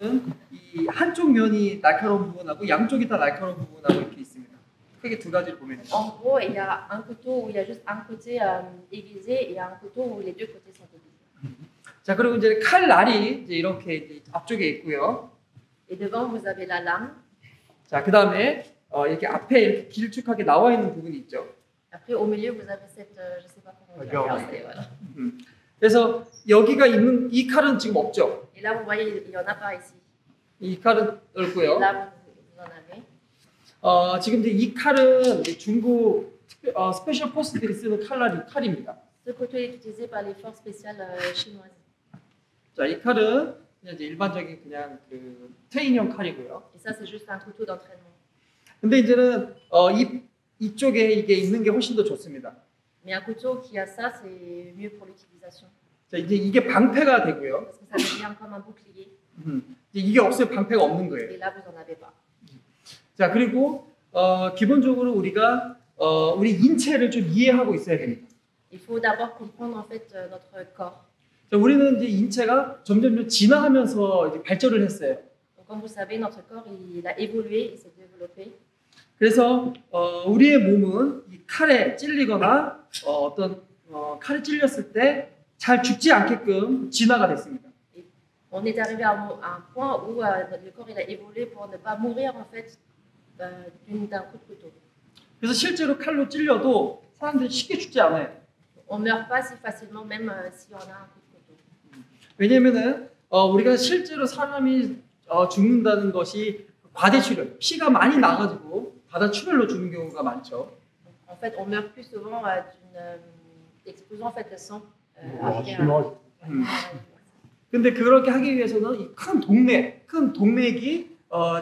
이 한쪽 면이 날카로운 부분하고 양쪽이 다 날카로운 부분하고 이렇게 있습니다. 크게 두 가지를 보면 돼요. En gros, il y a un couteau où il y a juste un côté aiguisé et il y a un couteau où les deux côtés sont aiguisés. 자, 그리고 이제 칼날이 이제 이렇게 이제 앞쪽에 있고요. Et devant, vous avez la lame. 자, 그다음에 이렇게 앞에 이렇게 길쭉하게 나와 있는 부분이 있죠. Après, au milieu, vous avez cette, je sais pas comment dire, voilà. 그래서 여기가 있는 이 칼은 지금 없죠. Et là, vous voyez, il y en a pas ici. 이 칼은 Et 없고요. là, vous en avez. 지금 이제 이 칼은 이제 중국 스페셜 포스들이 쓰는 칼입니다. Ce couteau est utilisé par les forces spéciales chinoises. 자, 이 칼은 그냥 이제 일반적인 그냥 그 트레이닝용 칼이고요. Et ça, c'est juste un couteau d'entraînement. 근데 이제는 이쪽에 이게 있는 게 훨씬 더 좋습니다. Mais un couteau qui a ça, c'est mieux pour l'utilisation. 자, 이제 이게 방패가 되고요. Parce que ça devient comme un bouclier. 이제 이게 없으면 방패가 없는 거예요. Et là, vous en avez pas. 자, 그리고 기본적으로 우리가 우리 인체를 좀 이해하고 있어야 됩니다. Il faut d'abord comprendre en fait notre corps. 자, 우리는 이제 인체가 점점 진화하면서 이제 발전을 했어요. Donc, comme vous savez, notre corps il a évolué, il s'est développé. 그래서 우리의 몸은 이 칼에 찔리거나 어떤 칼에 찔렸을 때 잘 죽지 않게끔 진화가 됐습니다. Et on est arrivé à un point où le corps il a évolué pour ne pas mourir en fait d'un coup de couteau. 그래서 실제로 칼로 찔려도 사람들이 쉽게 죽지 않아요. On meurt pas si facilement même si on a un coup de couteau. 왜냐면은 우리가 실제로 사람이 죽는다는 것이 과대출혈, 피가 많이 나가지고 과다출혈로 죽는 경우가 많죠. En fait, on meurt plus souvent d'une explosion en fait de sang. 근데 그렇게 하기 위해서는 이 큰 동맥이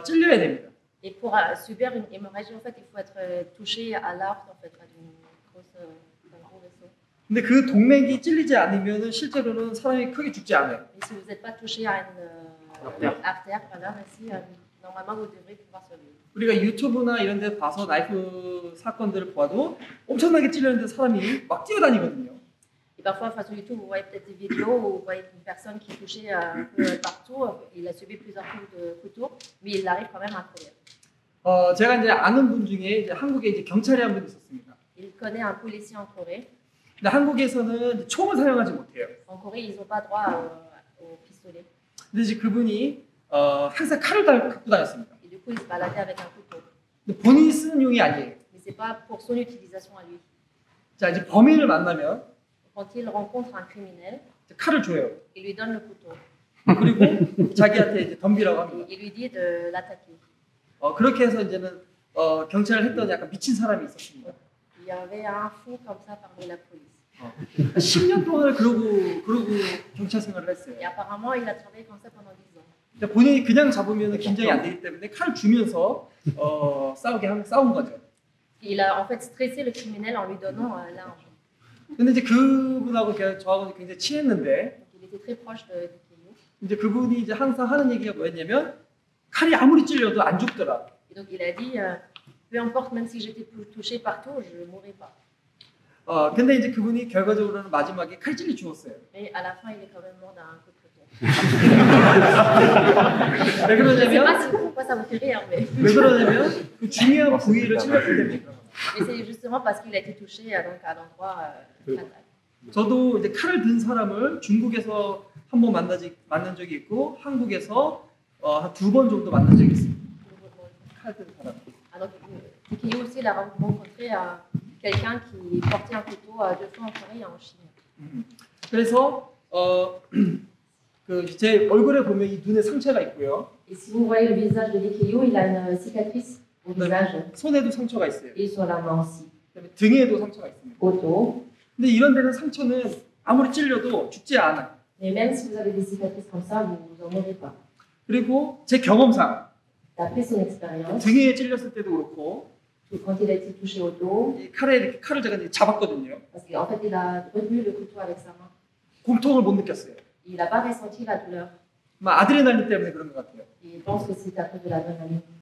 찔려야 됩니다. Et pour subir une hémorragie, en fait, il faut être touché à l'artère en fait d'un gros vaisseau. 근데 그 동맥이 찔리지 않으면 실제로는 사람이 크게 죽지 않아요. Et si vous n'êtes pas touché à une artère, voilà, ici, normalement vous devrez pouvoir survivre. 우리가 유튜브나 이런 데 봐서 나이프 사건들을 보아도 엄청나게 찔렸는데 사람이 막 뛰어다니거든요. Et parfois, sur YouTube, vous voyez peut-être des vidéos où vous voyez une personne qui est touchée un peu partout. Il a subi plusieurs coups de couteau, mais il arrive quand même à courir. 제가 이제 아는 분 중에 이제 한국에 이제 경찰이 한 분 있었습니다. Il connaît un policier en Corée. 근데 한국에서는 총을 사용하지 못해요. En Corée, ils n'ont pas droit au pistolet. 근데 이제 그분이 항상 칼을 갖고 다녔습니다. Et du coup, il se baladait avec un couteau. 근데 본인이 쓰는 용이 아니에요. Mais c'est pas pour son utilisation à lui. 자, 이제 범인을 만나면 Quand il rencontre un criminel, 칼을 줘요. il lui donne le couteau. 그리고 자기한테 이제 덤비라고 합니다. Il lui dit de l'attaquer. 그렇게 해서 이제는 경찰을 했던 약간 미친 사람이 있었습니다. Il y avait un fou comme ça parmi la police. 10년 동안 그러고 경찰 생활을 했어요. Et apparemment, il a travaillé comme ça pendant 10 ans. 근데 본인이 그냥 잡으면 긴장이 안 되기 때문에 칼을 주면서 싸운 거죠. Il a en fait stressé le criminel en lui donnant l'argent. 근데 이제 그분하고 저하고 굉장히 친했는데 Donc, il était très proche de Keio. 이제 그분이 이제 항상 하는 얘기가 뭐였냐면 칼이 아무리 찔려도 안 죽더라. Et donc il a dit, peu importe, même si j'étais touché partout, je ne mourrais pas. 근데 이제 그분이 결과적으로는 마지막에 칼질이 죽었어요. Mais à la fin, il est quand même mort d'un coup de couteau. 왜 Je ne sais 그러냐면 pas pourquoi ça vous fait rire, mais 그 중요한 부위를 찔렸기 때문에. c'est justement parce qu'il a été touché donc, à l'endroit fatal. 저도 이제 칼을 든 사람을 중국에서 한 번 만난 적이 있고 한국에서 한 2번 정도 만난 적이 있습니다. 칼 든 사람. Alors, Keio aussi, il a rencontré quelqu'un qui portait un couteau 2 fois en Corée et en Chine. 그래서 제 얼굴에 보면 이 눈에 상처가 있고요. Et si vous voyez le visage de Keio, il a une cicatrice au visage 손에도 상처가 있어요. et sur la main aussi. 그다음에 등에도 상처가 있습니다. Au dos. 근데 이런 데는 상처는 아무리 찔려도 죽지 않아요. Mais même si vous avez des cicatrices comme ça, vous en mourrez pas. 그리고 제 경험상 D'après son expérience, 등에 찔렸을 때도 그렇고 quand il a été touché au dos, 이 칼을 제가 이제 잡았거든요. parce qu'en fait il a retenu le couteau avec sa main, 고통을 못 느꼈어요. il n'a pas ressenti la douleur. 아드레날린 때문에 그런 것 같아요. Il pense que c'est à cause de l'adrénaline.